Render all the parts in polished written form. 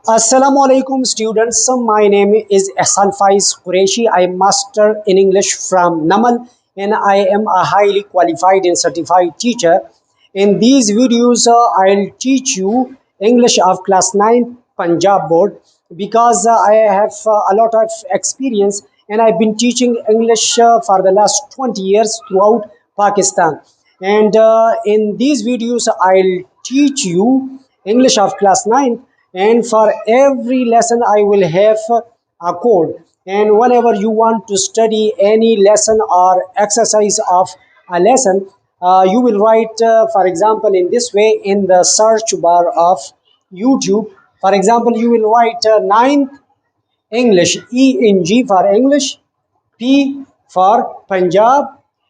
Assalamu alaikum students. My name is Ehsan Faiz Qureshi. I am master in English from Namal and I am a highly qualified and certified teacher. In these videos, I'll teach you English of class 9 Punjab board because I have a lot of experience and I've been teaching English for the last 20 years throughout Pakistan. And in these videos, I'll teach you English of class 9, and for every lesson I will have a code, and whenever you want to study any lesson or exercise of a lesson, you will write, for example, in this way in the search bar of YouTube. For example, you will write ninth English, ENG for English, P for Punjab,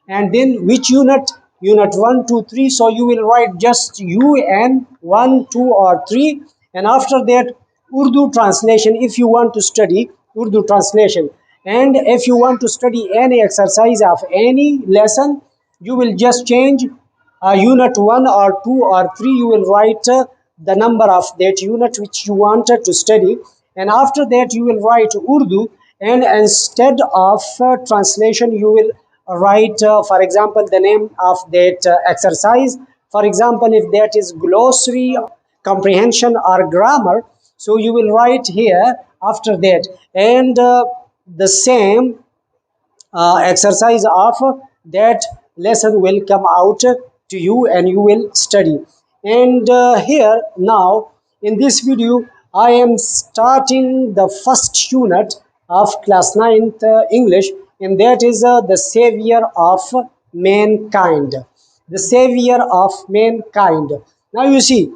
and then which unit? Unit 1, 2, 3. So you will write just UN 1, 2, or 3, and after that, Urdu translation if you want to study Urdu translation. And if you want to study any exercise of any lesson, you will just change unit 1 or 2 or 3. You will write the number of that unit which you wanted to study, and after that you will write Urdu, and instead of translation you will write, for example, the name of that exercise. For example, if that is glossary, comprehension, or grammar, so you will write here after that, and the same exercise of that lesson will come out to you and you will study. And here now in this video I am starting the first unit of class 9th English, and that is the savior of mankind. The savior of mankind. Now you see,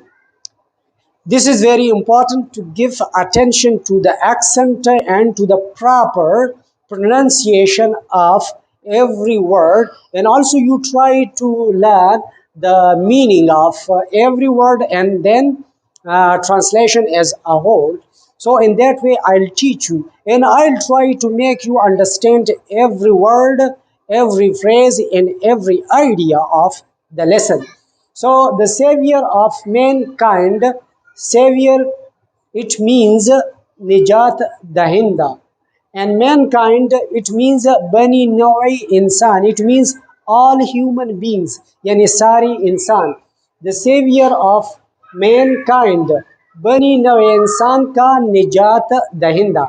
this is very important to give attention to the accent and to the proper pronunciation of every word, and also you try to learn the meaning of every word and then translation as a whole. So in that way I'll teach you and I'll try to make you understand every word, every phrase, and every idea of the lesson. So the savior of mankind, savior, it means Nijat Dahinda, and mankind it means Bani Nawi Insan, it means all human beings, yani Sari Insan. The savior of mankind, Bani Nawi Insan ka Nijat Dahinda.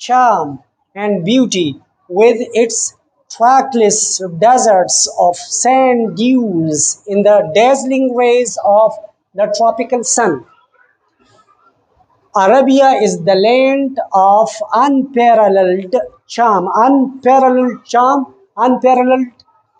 charm and beauty, with its trackless deserts of sand dunes in the dazzling rays of the tropical sun. Arabia is the land of unparalleled charm. Unparalleled charm, unparalleled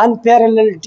unparalleled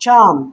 charm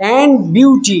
and beauty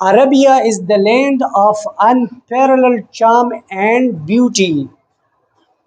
Arabia is the land of unparalleled charm and beauty.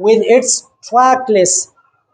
With its trackless,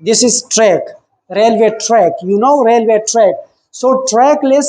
this is track, railway track, you know railway track. So trackless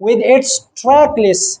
With its trackless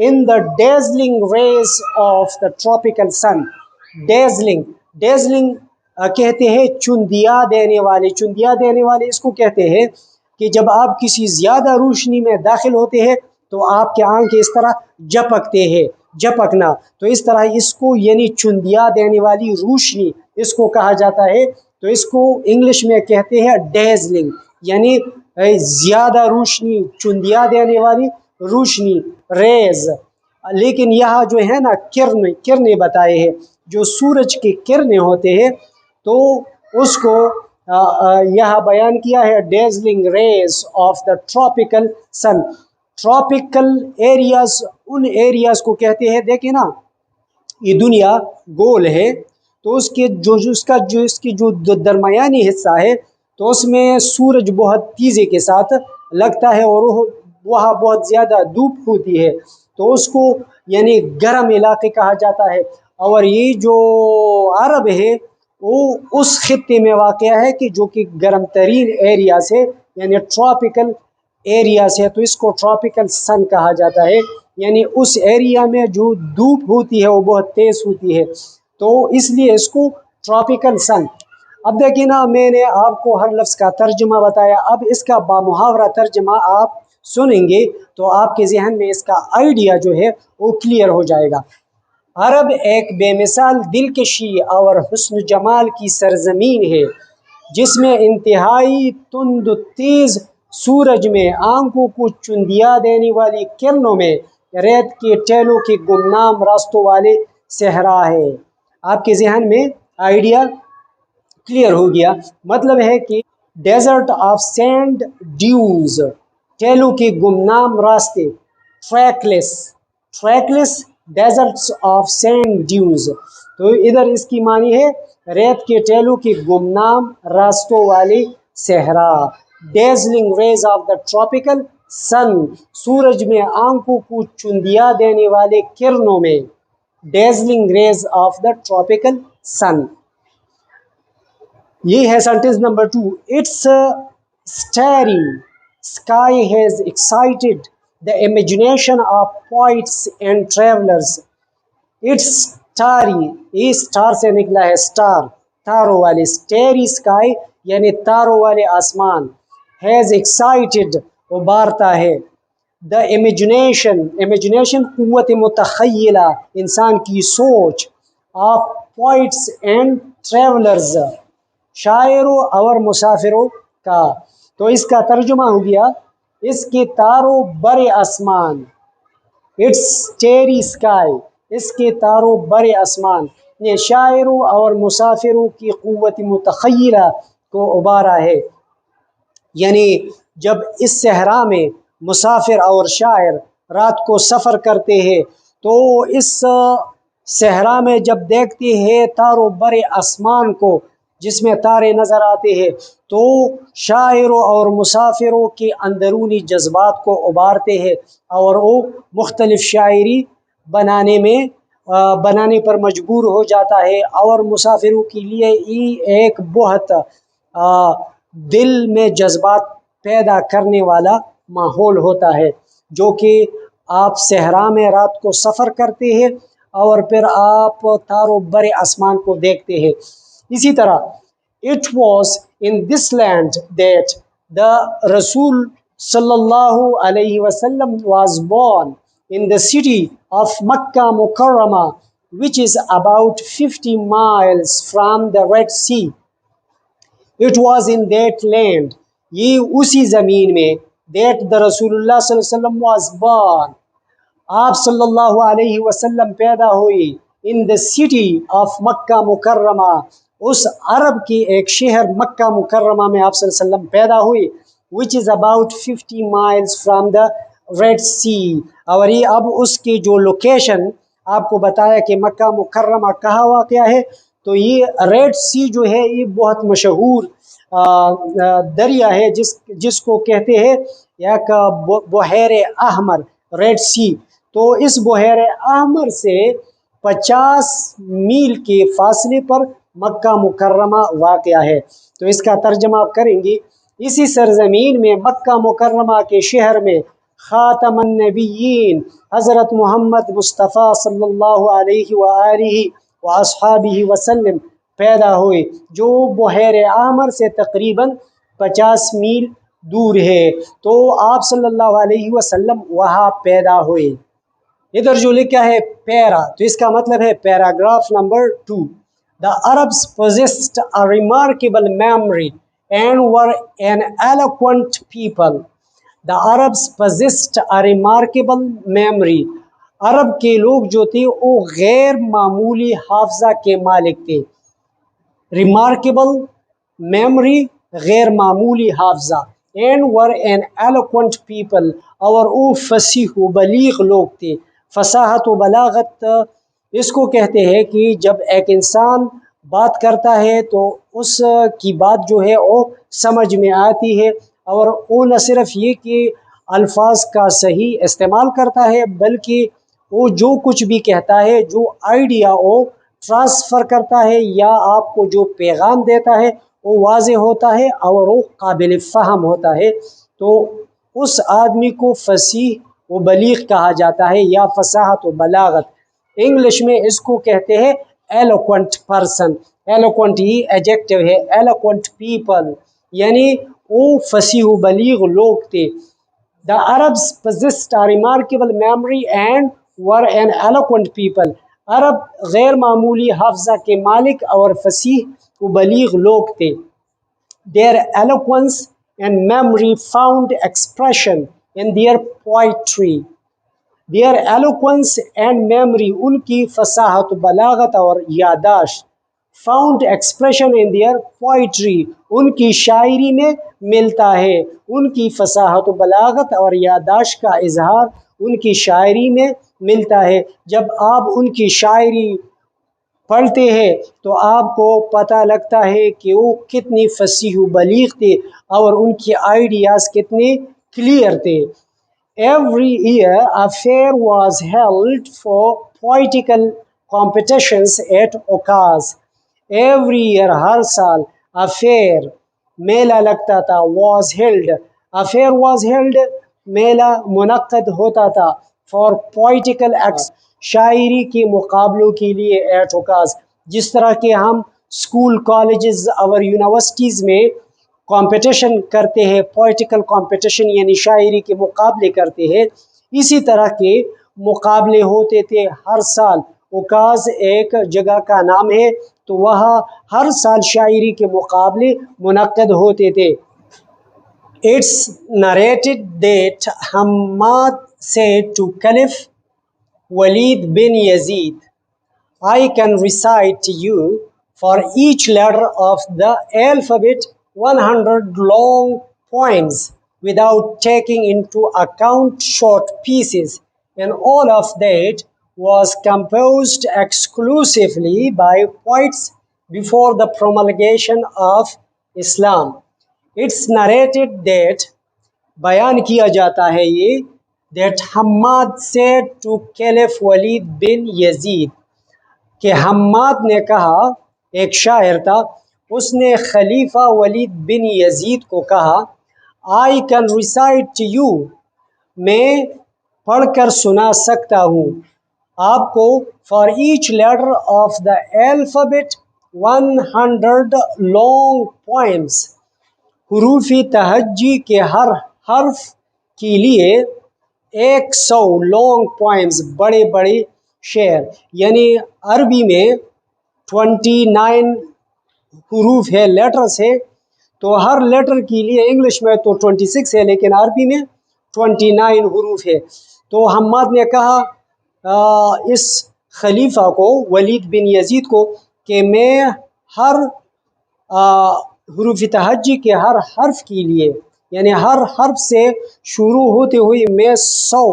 in the dazzling rays of the tropical sun. dazzling کہتے ہیں چندیا دینے والے اس کو کہتے ہیں کہ جب آپ کسی زیادہ روشنی میں داخل ہوتے ہیں تو آپ کے آنکھ اس طرح جھپکتے ہیں، جھپکنا، تو اس طرح اس کو یعنی چندیا دینے والی روشنی اس کو کہا جاتا ہے. تو اس کو انگلش میں کہتے ہیں ڈیزلنگ، یعنی زیادہ روشنی، چندیا دینے والی روشنی، ریز. لیکن یہاں جو ہے نا کرنے بتائے ہیں، جو سورج کے کرنے ہوتے ہیں تو اس کو یہاں بیان کیا ہے dazzling rays of the tropical sun. Tropical areas ان ایریاز کو کہتے ہیں، دیکھیں نا یہ دنیا گول ہے تو اس کی جو درمیانی حصہ ہے تو اس میں سورج بہت تیزی کے ساتھ لگتا ہے اور وہاں بہت زیادہ دھوپ ہوتی ہے تو اس کو یعنی گرم علاقے کہا جاتا ہے. اور یہ جو عرب ہے وہ اس خطے میں واقع ہے کہ جو کہ گرم ترین ایریا سے یعنی ٹراپیکل ایریا سے، تو اس کو ٹراپیکل سن کہا جاتا ہے، یعنی اس ایریا میں جو دھوپ ہوتی ہے وہ بہت تیز ہوتی ہے تو اس لیے اس کو ٹراپیکل سن. اب دیکھیں نا میں نے آپ کو ہر لفظ کا ترجمہ بتایا، اب اس کا بامحاورہ ترجمہ آپ سنیں گے تو آپ کے ذہن میں اس کا آئیڈیا جو ہے وہ کلیئر ہو جائے گا. عرب ایک بے مثال دلکشی اور حسن جمال کی سرزمین ہے جس میں انتہائی تند و تیز سورج میں آنکھوں کو چندیا دینے والی کرنوں میں ریت کے ٹیلوں کے گمنام راستوں والے صحرا ہے. آپ کے ذہن میں آئیڈیا کلیئر ہو گیا. مطلب ہے کہ ڈیزرٹ آف سینڈ ڈیونز، ٹیلوں کے گمنام راستے، ٹریکلیس ڈیزرٹس آف سینڈ ڈیونز. تو ادھر اس کی معنی ہے ریت کے ٹیلوں کے گمنام راستوں والی صحرا. Dazzling rays of the tropical sun, سورج میں آنکھوں کو چندیا دینے والے کرنوں میں، dazzling rays of the tropical sun. یہ ہے sentence number 2. It's starry sky has excited the imagination of poets and travelers. It's starry، یہ star سے نکلا ہے star، تاروں والے. starry sky یعنی تاروں والے آسمان. has excited ابارتا ہے. the imagination قوت متخیلہ، انسان کی سوچ. of poets and travelers، شاعروں اور مسافروں کا. تو اس کا ترجمہ ہو گیا اس کے تاروں برے آسمان. اٹس starry sky، اس کے تاروں برے آسمان نے شاعروں اور مسافروں کی قوت متخیلہ کو ابارا ہے. یعنی جب اس صحرا میں مسافر اور شاعر رات کو سفر کرتے ہیں تو اس صحرا میں جب دیکھتے ہیں تاروں برے آسمان کو جس میں تارے نظر آتے ہیں تو شاعروں اور مسافروں کے اندرونی جذبات کو ابارتے ہیں اور وہ مختلف شاعری بنانے پر مجبور ہو جاتا ہے. اور مسافروں کے لیے یہ ایک بہت دل میں جذبات پیدا کرنے والا ماحول ہوتا ہے جو کہ آپ صحرا میں رات کو سفر کرتے ہیں اور پھر آپ تاروں برے آسمان کو دیکھتے ہیں. اسی طرح it was in this land that the Rasul sallallahu alayhi wasallam was born, in the city of Makkah Mukarramah, which is about 50 miles from the Red Sea. It was in that land، یہ اسی زمین میں، that the Rasulullah صلی اللہ علیہ وسلم was born، آپ صلی اللہ علیہ وسلم پیدا ہوئی. in the city of مکہ مکرمہ، اس عرب کی ایک شہر مکہ مکرمہ میں آپ صلی اللہ علیہ وسلم پیدا ہوئی. which is about 50 miles from the Red Sea، اور یہ اب اس کی جو لوکیشن آپ کو بتایا کہ مکہ مکرمہ کہاں واقع ہے، تو یہ ریڈ سی جو ہے یہ بہت مشہور دریا ہے جس کو کہتے ہیں ایک بحیر احمر، ریڈ سی. تو اس بحیر احمر سے 50 میل کے فاصلے پر مکہ مکرمہ واقع ہے. تو اس کا ترجمہ آپ کریں گے، اسی سرزمین میں مکہ مکرمہ کے شہر میں خاتم النبیین حضرت محمد مصطفیٰ صلی اللہ علیہ وآلہ واصحابہ وسلم پیدا ہوئے، جو بحیر احمر سے تقریباً 50 میل دور ہے۔ تو آپ صلی اللہ علیہ وسلم وہاں پیدا ہوئے۔ ادھر جو لکھا ہے پیرا، تو اس کا مطلب ہے paragraph number 2۔ The Arabs possessed a remarkable memory and were an eloquent people. The Arabs possessed a remarkable memory. عرب کے لوگ جو تھے وہ غیر معمولی حافظہ کے مالک تھے۔ ریمارکیبل میموری، غیر معمولی حافظہ، and were an eloquent people, اور وہ فصیح و بلیغ لوگ تھے۔ فصاحت و بلاغت اس کو کہتے ہیں کہ جب ایک انسان بات کرتا ہے تو اس کی بات جو ہے وہ سمجھ میں آتی ہے، اور وہ نہ صرف یہ کہ الفاظ کا صحیح استعمال کرتا ہے، بلکہ وہ جو کچھ بھی کہتا ہے، جو آئیڈیا وہ ٹرانسفر کرتا ہے یا آپ کو جو پیغام دیتا ہے وہ واضح ہوتا ہے اور وہ قابل فہم ہوتا ہے، تو اس آدمی کو فصیح و بلیغ کہا جاتا ہے یا فصاحت و بلاغت۔ انگلش میں اس کو کہتے ہیں ایلوکوینٹ پرسن۔ ایلوکوینٹ ہی ایجیکٹو ہے، ایلوکوینٹ پیپل یعنی وہ فصیح و بلیغ لوگ تھے۔ The Arabs possessed a remarkable memory and were an eloquent people. عرب غیر معمولی حافظہ کے مالک اور فصیح و بلیغ لوگ تھے۔ Their eloquence and memory found expression in their poetry. Their eloquence and memory، ان کی فصاحت و بلاغت اور یادداشت، found expression in their poetry، ان کی شاعری میں ملتا ہے۔ ان کی فصاحت و بلاغت اور یادداشت کا اظہار ان کی شاعری میں ملتا ہے۔ جب آپ ان کی شاعری پڑھتے ہیں تو آپ کو پتہ لگتا ہے کہ وہ کتنی فصیح و بلیغ تھے اور ان کی آئیڈیاز کتنے کلیئر تھے۔ Every year a fair was held for poetical competitions at Okaz. Every year ہر سال a fair میلہ لگتا تھا، was held a fair was held میلہ منعقد ہوتا تھا for poetical acts شاعری کے مقابلوں کے لیے at Okaz۔ جس طرح کہ ہم اسکول، کالجز اور یونیورسٹیز میں کمپٹیشن کرتے ہیں، پوئٹیکل کمپٹیشن یعنی شاعری کے مقابلے کرتے ہیں، اسی طرح کے مقابلے ہوتے تھے ہر سال۔ اوکاز ایک جگہ کا نام ہے، تو وہاں ہر سال شاعری کے مقابلے منعقد ہوتے تھے۔ It's narrated that Hammad said to Caliph Walid bin Yazid, I can recite to you for each letter of the alphabet 100 long poems without taking into account short pieces, and all of that was composed exclusively by poets before the promulgation of Islam. It's narrated that بیان کیا جاتا ہے یہ that Hammad said to Caliph Walid bin Yazid کہ حماد نے کہا، ایک شاعر تھا، اس نے خلیفہ ولید بن یزید کو کہا I can recite to you، میں پڑھ کر سنا سکتا ہوں آپ کو for each letter of the alphabet 100 long poems، حروف تہجی کے ہر حرف کے لیے 100 long poems بڑے بڑے شعر، یعنی عربی میں 29 حروف ہے، لیٹرز ہے، تو ہر لیٹر کے لیے انگلش میں تو 26 ہے لیکن عربی میں 29 حروف ہے۔ تو حماد نے کہا اس خلیفہ کو، ولید بن یزید کو، کہ میں ہر حروف تہجی کے ہر حرف کے لیے، یعنی ہر حرف سے شروع ہوتے ہوئے میں 100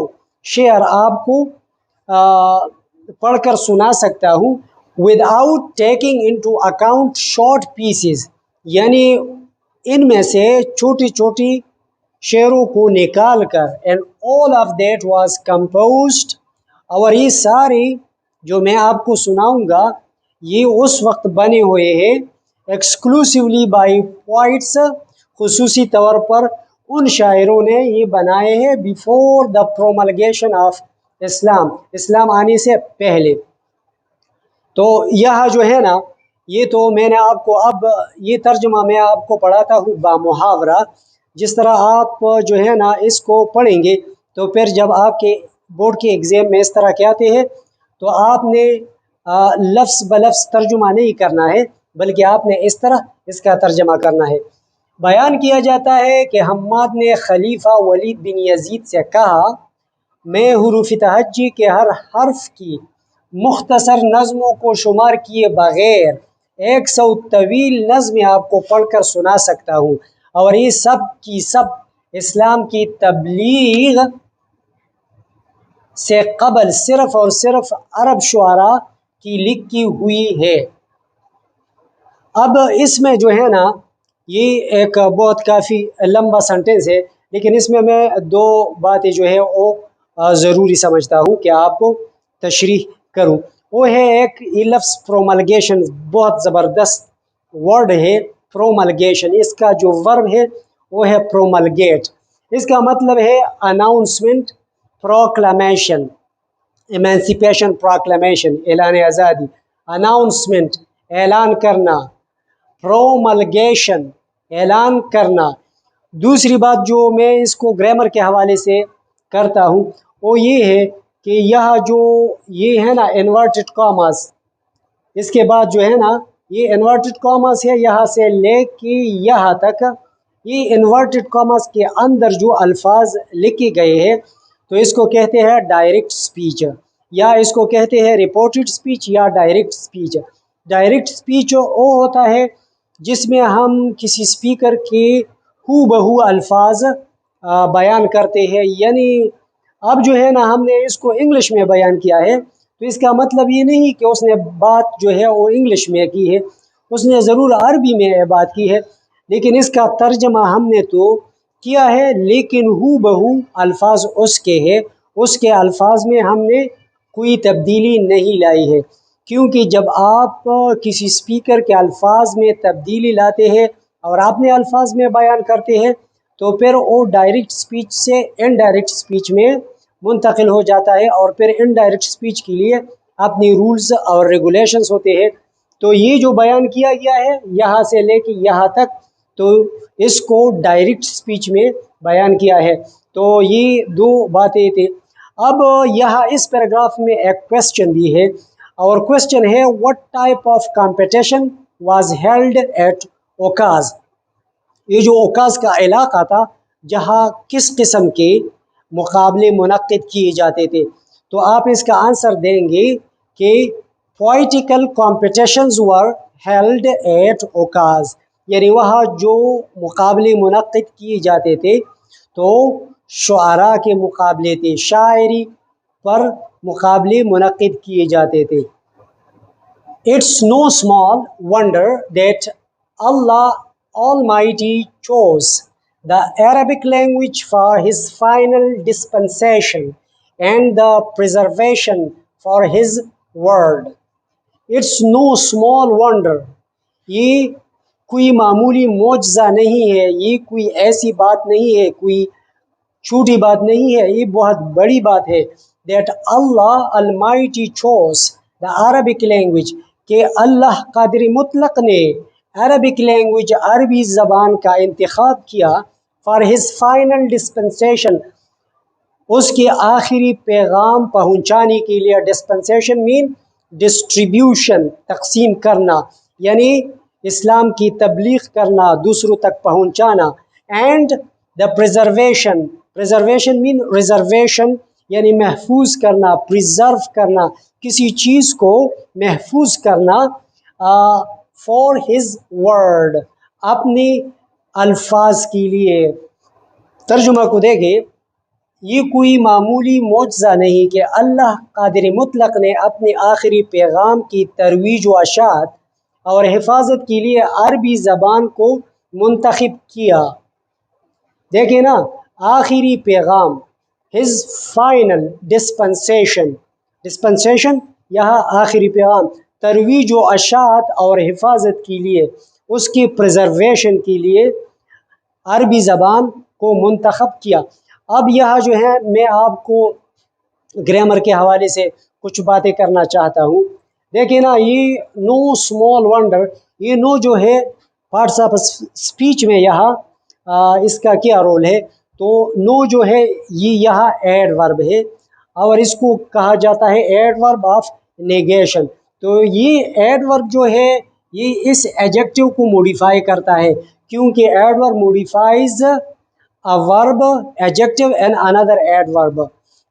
شعر آپ کو پڑھ کر سنا سکتا ہوں without taking into account short pieces، یعنی ان میں سے چھوٹی چھوٹی شعروں کو نکال کر، and all of that was composed، اور یہ سارے جو میں آپ کو سناؤں گا یہ اس وقت بنے ہوئے ہیں exclusively by poets، خصوصی طور پر ان شاعروں نے یہ بنائے ہیں بیفور دا پروملگیشن آف اسلام، اسلام آنے سے پہلے۔ تو یہ جو ہے نا، یہ تو میں نے آپ کو اب یہ ترجمہ میں آپ کو پڑھاتا ہوں با محاورہ، جس طرح آپ جو ہے نا اس کو پڑھیں گے تو پھر جب آپ کے بورڈ کے ایگزام میں اس طرح کے آتے ہیں تو آپ نے لفظ بلفظ ترجمہ نہیں کرنا ہے، بلکہ آپ نے اس طرح اس کا ترجمہ کرنا ہے۔ بیان کیا جاتا ہے کہ حماد نے خلیفہ ولید بن یزید سے کہا، میں حروف تہجی کے ہر حرف کی مختصر نظموں کو شمار کیے بغیر 100 طویل نظمیں آپ کو پڑھ کر سنا سکتا ہوں، اور یہ سب کی سب اسلام کی تبلیغ سے قبل صرف اور صرف عرب شعراء کی لکھی ہوئی ہے۔ اب اس میں جو ہے نا یہ ایک بہت کافی لمبا سنٹنس ہے، لیکن اس میں دو باتیں جو ہے وہ ضروری سمجھتا ہوں کہ آپ کو تشریح کروں۔ وہ ہے ایک یہ لفظ پروملگیشن، بہت زبردست ورڈ ہے پروملگیشن۔ اس کا جو ورب ہے وہ ہے پروملگیٹ۔ اس کا مطلب ہے اناؤنسمنٹ، پروکلامیشن، ایمانسیپیشن پروکلامیشن، اعلان آزادی، اناؤنسمنٹ اعلان کرنا، پروملگیشن اعلان کرنا۔ دوسری بات جو میں اس کو گرامر کے حوالے سے کرتا ہوں وہ یہ ہے کہ یہ ہے نا انورٹڈ کاماز، اس کے بعد جو ہے نا یہ انورٹڈ کاماز ہے یہاں سے لے کے یہاں تک، یہ انورٹڈ کاماز کے اندر جو الفاظ لکھے گئے ہیں تو اس کو کہتے ہیں ڈائریکٹ سپیچ، یا اس کو کہتے ہیں رپورٹڈ سپیچ یا ڈائریکٹ سپیچ۔ ڈائریکٹ سپیچ وہ ہوتا ہے جس میں ہم کسی سپیکر کے ہو بہو الفاظ بیان کرتے ہیں، یعنی اب جو ہے نا ہم نے اس کو انگلش میں بیان کیا ہے تو اس کا مطلب یہ نہیں کہ اس نے بات جو ہے وہ انگلش میں کی ہے، اس نے ضرور عربی میں بات کی ہے، لیکن اس کا ترجمہ ہم نے تو کیا ہے، لیکن ہو بہو الفاظ اس کے ہیں، اس کے الفاظ میں ہم نے کوئی تبدیلی نہیں لائی ہے، کیونکہ جب آپ کسی سپیکر کے الفاظ میں تبدیلی لاتے ہیں اور اپنے الفاظ میں بیان کرتے ہیں تو پھر وہ ڈائریکٹ سپیچ سے انڈائریکٹ سپیچ میں منتقل ہو جاتا ہے، اور پھر انڈائریکٹ سپیچ کے لیے اپنی رولز اور ریگولیشنز ہوتے ہیں۔ تو یہ جو بیان کیا گیا ہے یہاں سے لے کے یہاں تک، تو اس کو ڈائریکٹ سپیچ میں بیان کیا ہے۔ تو یہ دو باتیں تھیں۔ اب یہاں اس پیراگراف میں ایک کویسچن بھی ہے، اور کویسچن ہے what type of competition was held at اوکاز۔ یہ جو اوکاز کا علاقہ تھا جہاں کس قسم کے مقابلے منعقد کیے جاتے تھے، تو آپ اس کا آنسر دیں گے کہ پوئٹیکل کمپٹیشنز ور ہیلڈ ایٹ اوکاز، یعنی وہاں جو مقابلے منعقد کیے جاتے تھے تو شعراء کے مقابلے تھے، شاعری پر مقابلے منعقد کیے جاتے تھے۔ It's no small wonder that Allah Almighty chose the Arabic language for His final dispensation and the preservation for His word. It's no small wonder. یہ کوئی معمولی معجزہ نہیں ہے، یہ کوئی ایسی بات نہیں ہے، کوئی چھوٹی بات نہیں ہے، یہ بہت بڑی بات ہے۔ That Allah Almighty chose the Arabic language، کہ اللہ قادر مطلق نے عربک لینگویج عربی زبان کا انتخاب کیا فار ہز فائنل ڈسپنسیشن، اس کے آخری پیغام پہنچانے کے لیے۔ ڈسپنسیشن مین ڈسٹریبیوشن، تقسیم کرنا، یعنی اسلام کی تبلیغ کرنا، دوسروں تک پہنچانا۔ اینڈ دا پریزرویشن، پریزرویشن مین ریزرویشن یعنی محفوظ کرنا، پریزرو کرنا، کسی چیز کو محفوظ کرنا، فار ہز ورڈ، اپنے الفاظ کے لیے۔ ترجمہ کو دیکھیں، یہ کوئی معمولی معجزہ نہیں کہ اللہ قادر مطلق نے اپنے آخری پیغام کی ترویج و اشاعت اور حفاظت کے لیے عربی زبان کو منتخب کیا۔ دیکھیں نا، آخری پیغام، ہز فائنل ڈسپنسیشن، ڈسپنسیشن یہاں آخری پیغام، ترویج و اشاعت اور حفاظت کے لیے، اس کی پریزرویشن کے لیے عربی زبان کو منتخب کیا۔ اب یہاں جو ہے میں آپ کو گرامر کے حوالے سے کچھ باتیں کرنا چاہتا ہوں۔ دیکھیں نا، یہ نو اسمال ونڈر، یہ نو جو ہے پارٹس آف اسپیچ میں یہاں اس کا کیا رول ہے؟ تو نو جو ہے یہ یہاں ایڈ ورب ہے، اور اس کو کہا جاتا ہے ایڈ ورب آف نیگیشن۔ تو یہ ایڈ ورب جو ہے یہ اس ایڈجیکٹیو کو موڈیفائی کرتا ہے، کیونکہ ایڈ ورب موڈیفائز a verb adjective and another adverb۔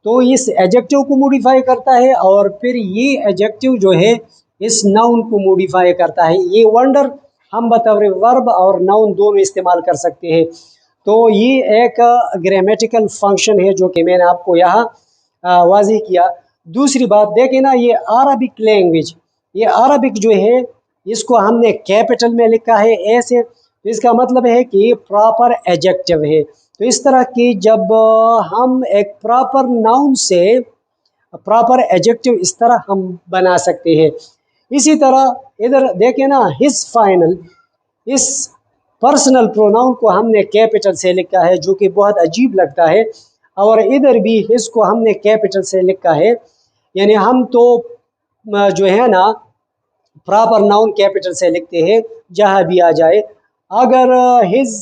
تو اس ایڈجیکٹیو کو موڈیفائی کرتا ہے، اور پھر یہ ایڈجیکٹیو جو ہے اس ناؤن کو موڈیفائی کرتا ہے۔ یہ ونڈر ہم بطور ورب اور ناؤن دونوں استعمال کر سکتے ہیں۔ تو یہ ایک گرامیٹیکل فنکشن ہے جو کہ میں نے آپ کو یہاں واضح کیا۔ دوسری بات دیکھیں نا، یہ عربک لینگویج، یہ عربک جو ہے اس کو ہم نے کیپٹل میں لکھا ہے ایسے، تو اس کا مطلب ہے کہ یہ پراپر ایڈجیکٹیو ہے۔ تو اس طرح کی جب ہم ایک پراپر ناؤن سے پراپر ایڈجیکٹیو اس طرح ہم بنا سکتے ہیں۔ اسی طرح ادھر دیکھیں نا، ہز فائنل، اس پرسنل پروناؤن کو ہم نے کیپٹل سے لکھا ہے جو کہ بہت عجیب لگتا ہے، اور ادھر بھی ہز کو ہم نے کیپٹل سے لکھا ہے۔ یعنی ہم تو جو ہے نا پراپر ناؤن کیپٹل سے لکھتے ہیں جہاں بھی آ جائے۔ اگر ہز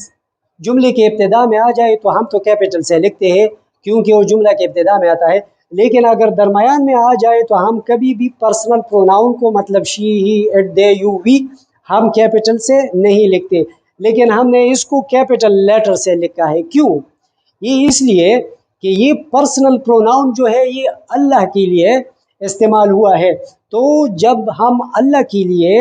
جملے کے ابتدا میں آ جائے تو ہم تو کیپٹل سے لکھتے ہیں کیونکہ وہ جملہ کے ابتدا میں آتا ہے، لیکن اگر درمیان میں آ جائے تو ہم کبھی بھی پرسنل پروناؤن کو، مطلب شی، ہی، اٹ، دے، یو، وی، ہم کیپٹل سے نہیں لکھتے، لیکن ہم نے اس کو کیپٹل لیٹر سے لکھا ہے۔ کیوں؟ یہ اس لیے کہ یہ پرسنل پروناؤن جو ہے یہ اللہ کے لیے استعمال ہوا ہے۔ تو جب ہم اللہ کے لیے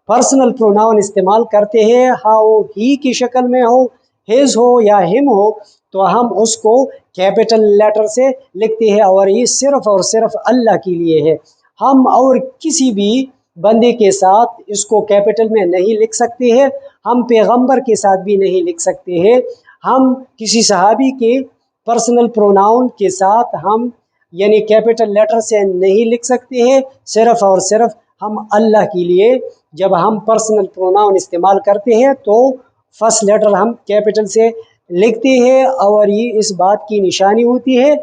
پرسنل پروناؤن استعمال کرتے ہیں، ہاں وہ ہی کی شکل میں ہو، ہز ہو یا ہم ہو، تو ہم اس کو کیپٹل لیٹر سے لکھتے ہیں، اور یہ صرف اور صرف اللہ کے لیے ہے۔ ہم اور کسی بھی بندے کے ساتھ اس کو کیپٹل میں نہیں لکھ سکتے ہیں، ہم پیغمبر کے ساتھ بھی نہیں لکھ سکتے ہیں، ہم کسی صحابی کے پرسنل پروناؤن کے ساتھ ہم یعنی کیپٹل لیٹر سے نہیں لکھ سکتے ہیں۔ صرف اور صرف ہم اللہ کے لیے جب ہم پرسنل پروناؤن استعمال کرتے ہیں تو فرسٹ لیٹر ہم کیپٹل سے لکھتے ہیں، اور یہ اس بات کی نشانی ہوتی ہے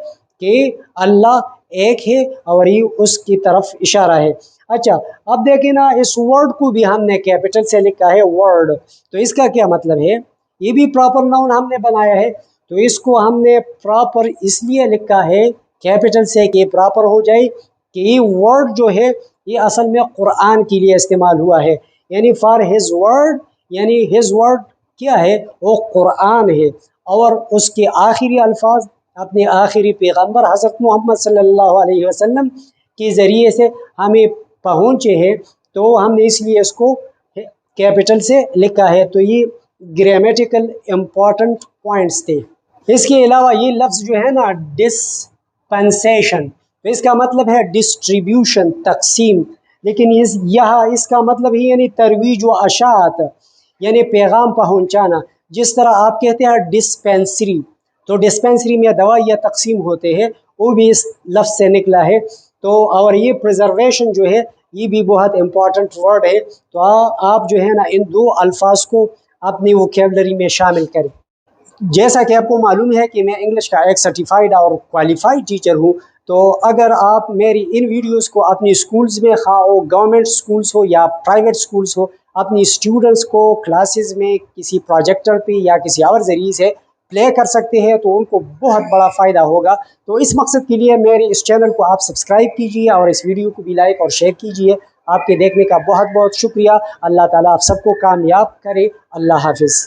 کہ اللہ ایک ہے اور یہ اس کی طرف اشارہ ہے۔ اچھا، اب دیکھیں نا، اس ورڈ کو بھی ہم نے کیپٹل سے لکھا ہے، ورڈ، تو اس کا کیا مطلب ہے؟ یہ بھی پراپر ناؤن ہم نے بنایا ہے، تو اس کو ہم نے پراپر اس لیے لکھا ہے کیپٹل سے کہ پراپر ہو جائے، کہ یہ ورڈ جو ہے یہ اصل میں قرآن کے لیے استعمال ہوا ہے، یعنی فار ہز ورڈ، یعنی ہز ورڈ کیا ہے؟ وہ قرآن ہے، اور اس کے آخری الفاظ اپنے آخری پیغمبر حضرت محمد صلی اللہ علیہ وسلم کے ذریعے سے ہمیں پہنچے ہیں، تو ہم نے اس لیے اس کو کیپٹل سے لکھا ہے۔ تو یہ گرامیٹیکل امپورٹنٹ پوائنٹس تھے۔ اس کے علاوہ یہ لفظ جو ہے نا ڈسپنسیشن، تو اس کا مطلب ہے ڈسٹریبیوشن، تقسیم، لیکن یہاں اس کا مطلب ہی یعنی ترویج و اشاعت، یعنی پیغام پہنچانا۔ جس طرح آپ کہتے ہیں ڈسپینسری، تو ڈسپینسری میں دوائیاں تقسیم ہوتے ہیں، وہ بھی اس لفظ سے نکلا ہے۔ تو اور یہ پریزرویشن جو ہے یہ بھی بہت امپورٹنٹ ورڈ ہے، تو آپ جو ہے نا ان دو الفاظ کو اپنی ووکیبلری میں شامل کریں۔ جیسا کہ آپ کو معلوم ہے کہ میں انگلش کا ایک سرٹیفائیڈ اور کوالیفائڈ ٹیچر ہوں، تو اگر آپ میری ان ویڈیوز کو اپنی اسکولز میں، خواہ وہ گورنمنٹ اسکولز ہو یا پرائیویٹ اسکولز ہو، اپنی اسٹوڈنٹس کو کلاسز میں کسی پروجیکٹر پہ یا کسی اور ذریعے سے پلے کر سکتے ہیں، تو ان کو بہت بڑا فائدہ ہوگا۔ تو اس مقصد کے لیے میرے اس چینل کو آپ سبسکرائب کیجیے اور اس ویڈیو کو بھی لائک اور شیئر کیجیے۔ آپ کے دیکھنے کا بہت بہت شکریہ۔ اللہ تعالیٰ آپ سب کو کامیاب کرے۔ اللہ حافظ۔